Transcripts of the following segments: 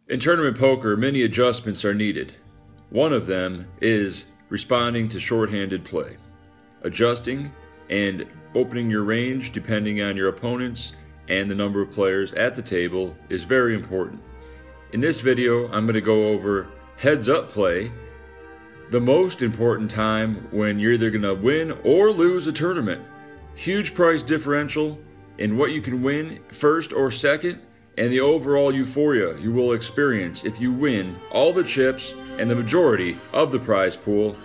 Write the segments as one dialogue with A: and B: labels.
A: In tournament poker, many adjustments are needed. One of them is responding to shorthanded play. Adjusting and opening your range depending on your opponents and the number of players at the table is very important. In this video, I'm going to go over heads-up play, the most important time when you're either going to win or lose a tournament. Huge price differential in what you can win first or second, and the overall euphoria you will experience if you win all the chips and the majority of the prize pool.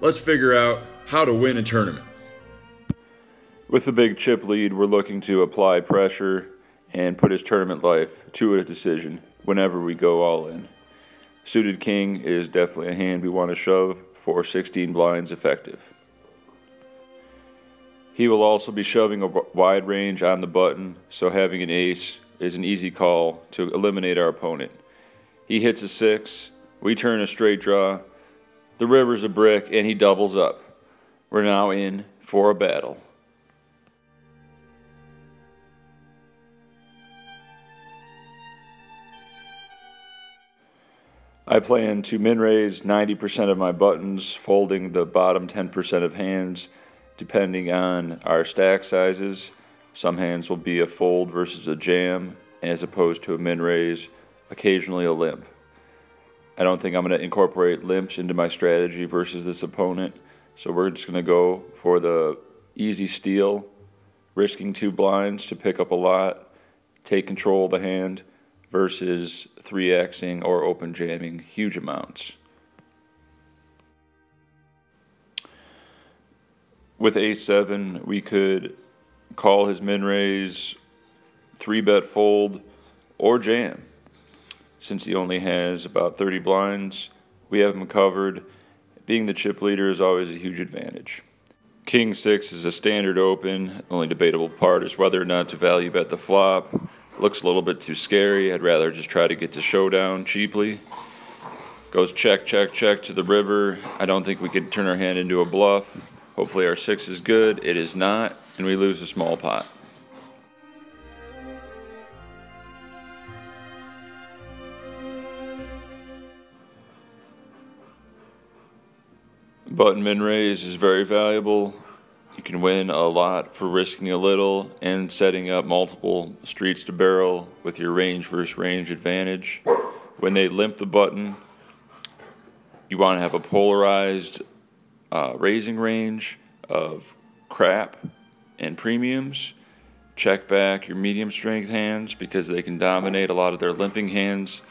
A: Let's figure out how to win a tournament.
B: With the big chip lead, we're looking to apply pressure and put his tournament life to a decision whenever we go all in. Suited king is definitely a hand we want to shove for 16 blinds effective. He will also be shoving a wide range on the button, so having an ace is an easy call to eliminate our opponent. He hits a 6, we turn a straight draw, the river's a brick, and he doubles up. We're now in for a battle. I plan to min-raise 90% of my buttons, folding the bottom 10% of hands depending on our stack sizes. Some hands will be a fold versus a jam as opposed to a min-raise, occasionally a limp. I don't think I'm going to incorporate limps into my strategy versus this opponent, so we're just going to go for the easy steal, risking 2 blinds to pick up a lot, take control of the hand, versus 3xing or open jamming huge amounts. With ace-7, we could call his min-raise, 3-bet fold, or jam. Since he only has about 30 blinds, we have him covered. Being the chip leader is always a huge advantage. King-6 is a standard open. The only debatable part is whether or not to value bet the flop. Looks a little bit too scary. I'd rather just try to get to showdown cheaply. Goes check, check, check to the river. I don't think we could turn our hand into a bluff. Hopefully our 6 is good. It is not, and we lose a small pot. Button min-raise is very valuable. You can win a lot for risking a little and setting up multiple streets to barrel with your range versus range advantage. When they limp the button, you want to have a polarized raising range of crap and premiums. Check back your medium strength hands because they can dominate a lot of their limping hands.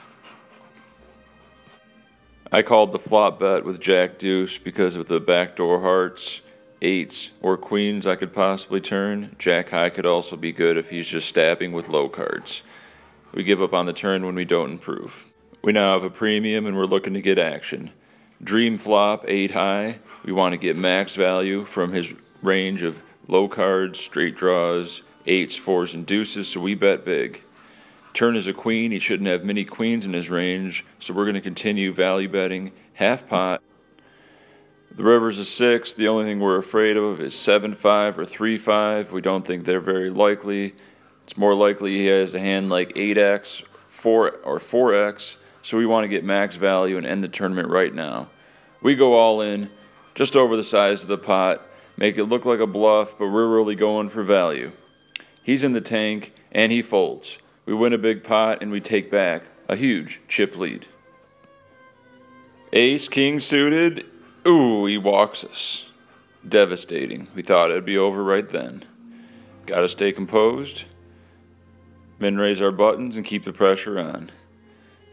B: I called the flop bet with Jack Deuce because of the backdoor hearts, 8s, or queens I could possibly turn. Jack High could also be good if he's just stabbing with low cards. We give up on the turn when we don't improve. We now have a premium and we're looking to get action. Dream flop, 8 high. We want to get max value from his range of low cards, straight draws, 8s, 4s, and deuces, so we bet big. Turn is a queen. He shouldn't have many queens in his range, so we're going to continue value betting half pot. The river's a 6. The only thing we're afraid of is 7-5 or 3-5. We don't think they're very likely. It's more likely he has a hand like 8x, 4 or 4x, so we want to get max value and end the tournament right now. We go all in, just over the size of the pot, make it look like a bluff, but we're really going for value. He's in the tank, and he folds. We win a big pot, and we take back a huge chip lead. Ace, king suited. Ooh, he walks us. Devastating. We thought it'd be over right then. Gotta stay composed. Min-raise our buttons and keep the pressure on.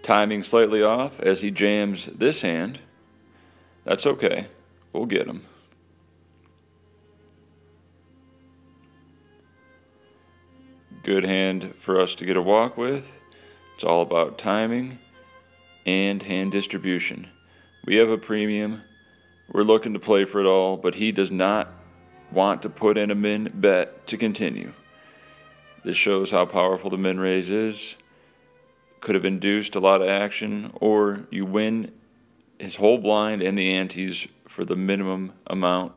B: Timing slightly off as he jams this hand. That's okay. We'll get him. Good hand for us to get a walk with. It's all about timing and hand distribution. We have a premium. We're looking to play for it all, but he does not want to put in a min bet to continue. This shows how powerful the min raise is. Could have induced a lot of action, or you win his whole blind and the antes for the minimum amount.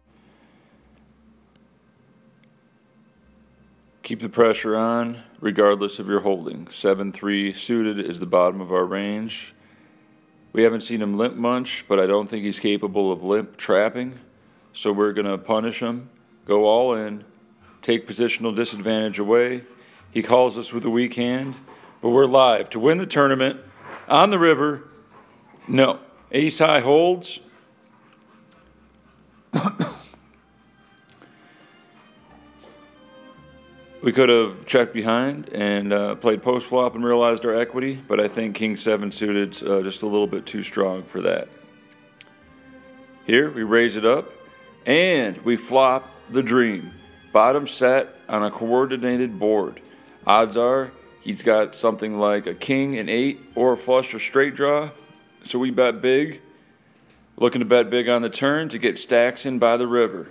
B: Keep the pressure on regardless of your holding. 7-3 suited is the bottom of our range. We haven't seen him limp much, but I don't think he's capable of limp trapping. So we're going to punish him, go all in, take positional disadvantage away. He calls us with a weak hand, but we're live to win the tournament on the river. No. Ace high holds. We could have checked behind and played post flop and realized our equity, but I think King 7 suited's just a little bit too strong for that. Here we raise it up and we flop the dream. Bottom set on a coordinated board. Odds are he's got something like a king, an 8, or a flush or straight draw. So we bet big. Looking to bet big on the turn to get stacks in by the river.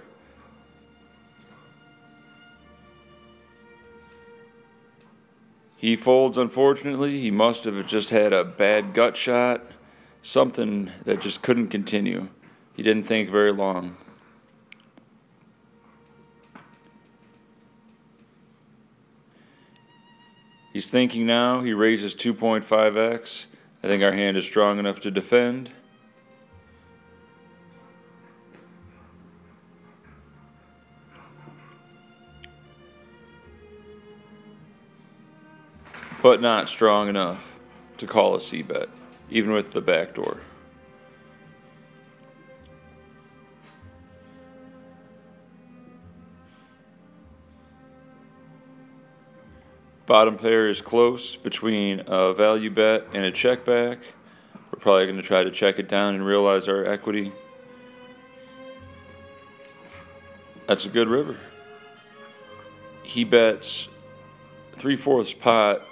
B: He folds, unfortunately. He must have just had a bad gut shot. Something that just couldn't continue. He didn't think very long. He's thinking now. He raises 2.5x. I think our hand is strong enough to defend. But not strong enough to call a c-bet, even with the backdoor. Bottom pair is close between a value bet and a check back. We're probably going to try to check it down and realize our equity. That's a good river. He bets 3/4 pot.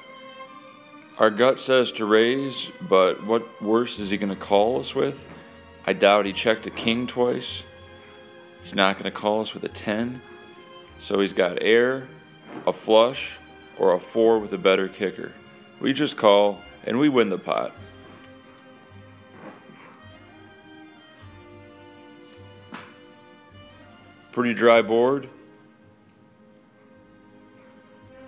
B: Our gut says to raise, but what worse is he going to call us with? I doubt he checked a king twice. He's not going to call us with a 10. So he's got air, a flush, or a 4 with a better kicker. We just call, and we win the pot. Pretty dry board.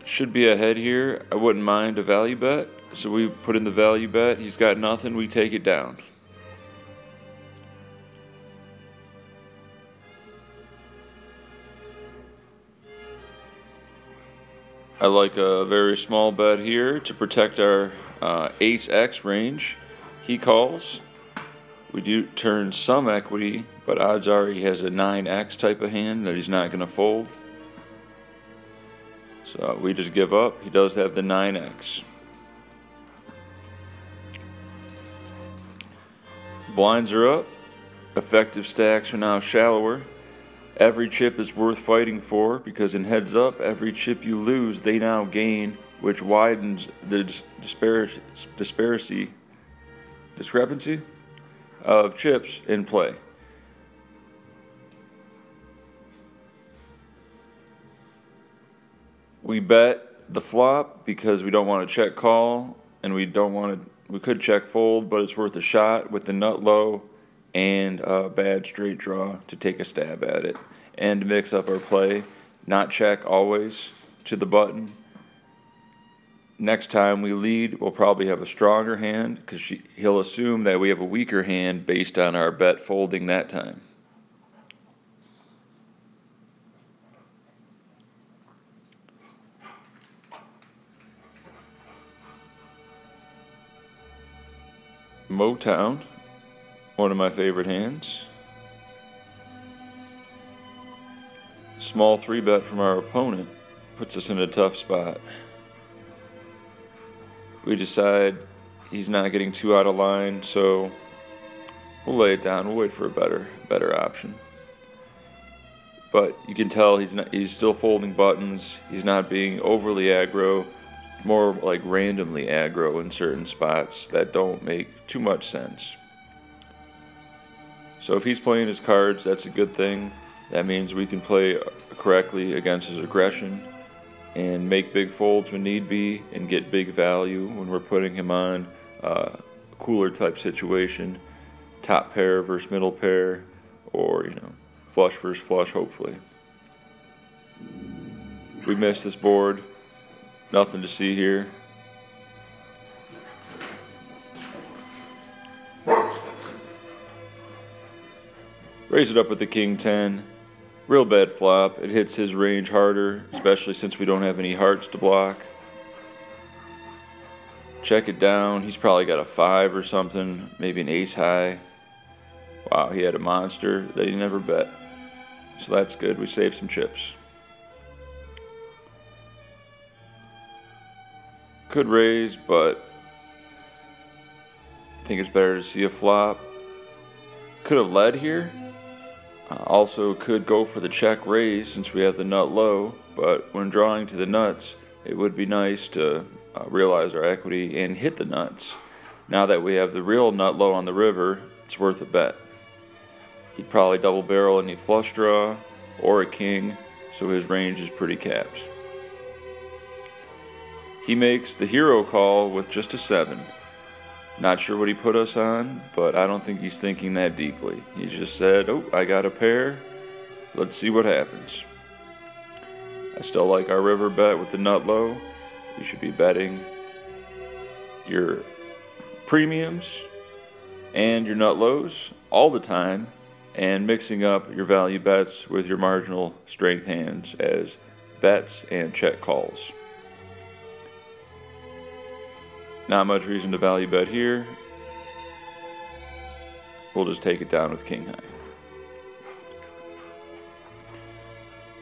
B: Should be ahead here. I wouldn't mind a value bet. So we put in the value bet. He's got nothing. We take it down. I like a very small bet here to protect our ace-x range. He calls. We do turn some equity, but odds are he has a 9x type of hand that he's not going to fold. So we just give up. He does have the 9x. Blinds are up. Effective stacks are now shallower. Every chip is worth fighting for because in heads up, every chip you lose, they now gain, which widens the discrepancy of chips in play. We bet the flop because we don't want to check call, and we don't want to. We could check fold, but it's worth a shot with the nut low and a bad straight draw to take a stab at it and to mix up our play. Not check always to the button. Next time we lead, we'll probably have a stronger hand because he'll assume that we have a weaker hand based on our bet folding that time. Motown, one of my favorite hands. Small 3-bet from our opponent puts us in a tough spot. We decide he's not getting too out of line, so we'll lay it down. We'll wait for a better option. But you can tell he's still folding buttons. He's not being overly aggro. More like randomly aggro in certain spots that don't make too much sense. So if he's playing his cards, that's a good thing. That means we can play correctly against his aggression and make big folds when need be and get big value when we're putting him on a cooler type situation, top pair versus middle pair, or flush versus flush hopefully. We missed this board. Nothing to see here. Raise it up with the king 10. Real bad flop. It hits his range harder, especially since we don't have any hearts to block. Check it down. He's probably got a 5 or something, maybe an ace high. Wow, he had a monster that he never bet. So that's good. We saved some chips. Could raise, but I think it's better to see a flop. Could have led here. Also could go for the check raise since we have the nut low, but when drawing to the nuts, it would be nice to realize our equity and hit the nuts. Now that we have the real nut low on the river, it's worth a bet. He'd probably double barrel any flush draw or a king, so his range is pretty capped. He makes the hero call with just a 7. Not sure what he put us on, but I don't think he's thinking that deeply. He just said, oh, I got a pair. Let's see what happens. I still like our river bet with the nut low. You should be betting your premiums and your nut lows all the time and mixing up your value bets with your marginal strength hands as bets and check calls. Not much reason to value bet here. We'll just take it down with king high.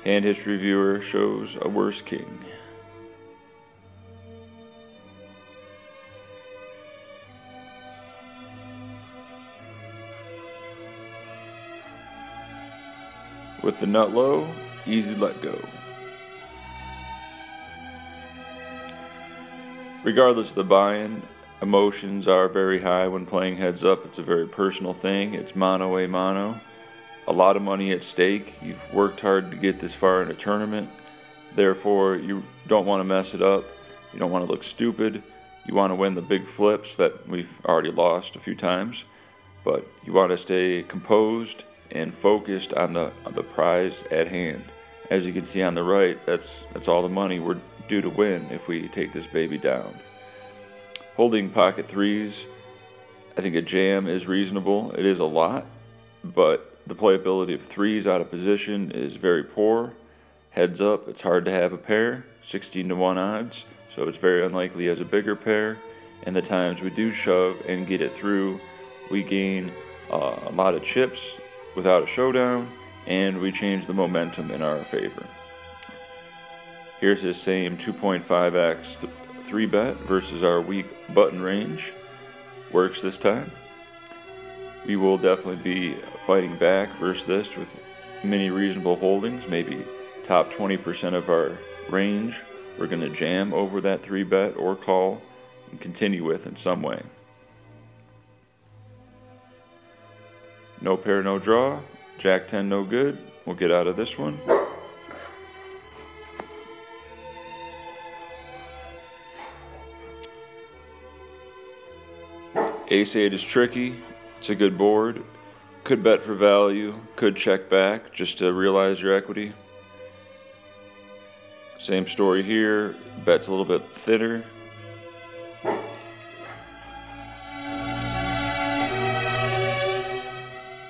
B: Hand history viewer shows a worse king. With the nut low, easy let go. Regardless of the buy-in, emotions are very high when playing heads up. It's a very personal thing. It's mono a mono. A lot of money at stake. You've worked hard to get this far in a tournament. Therefore, you don't want to mess it up. You don't want to look stupid. You want to win the big flips that we've already lost a few times. But you want to stay composed and focused on the prize at hand. As you can see on the right, that's all the money we're due to win if we take this baby down. Holding pocket threes, I think a jam is reasonable. It is a lot, but the playability of threes out of position is very poor. Heads up, it's hard to have a pair, 16-1 odds, so it's very unlikely he has a bigger pair. And the times we do shove and get it through, we gain a lot of chips without a showdown, and we change the momentum in our favor. Here's his same 2.5x 3-bet versus our weak button range. Works this time. We will definitely be fighting back versus this with many reasonable holdings, maybe top 20% of our range. We're going to jam over that 3-bet or call and continue with in some way. No pair, no draw. Jack 10, no good. We'll get out of this one. Ace 8 is tricky. It's a good board. Could bet for value. Could check back just to realize your equity. Same story here. Bet's a little bit thinner.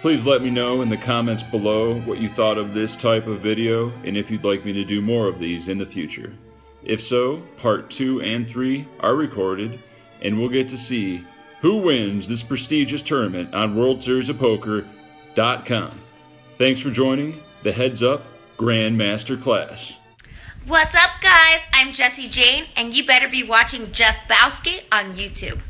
A: Please let me know in the comments below what you thought of this type of video and if you'd like me to do more of these in the future. If so, part 2 and 3 are recorded, and we'll get to see who wins this prestigious tournament on WorldSeriesOfPoker.com. Thanks for joining the Heads Up Grandmaster class.
C: What's up, guys? I'm Jessie Jane, and you better be watching Jeff Bowski on YouTube.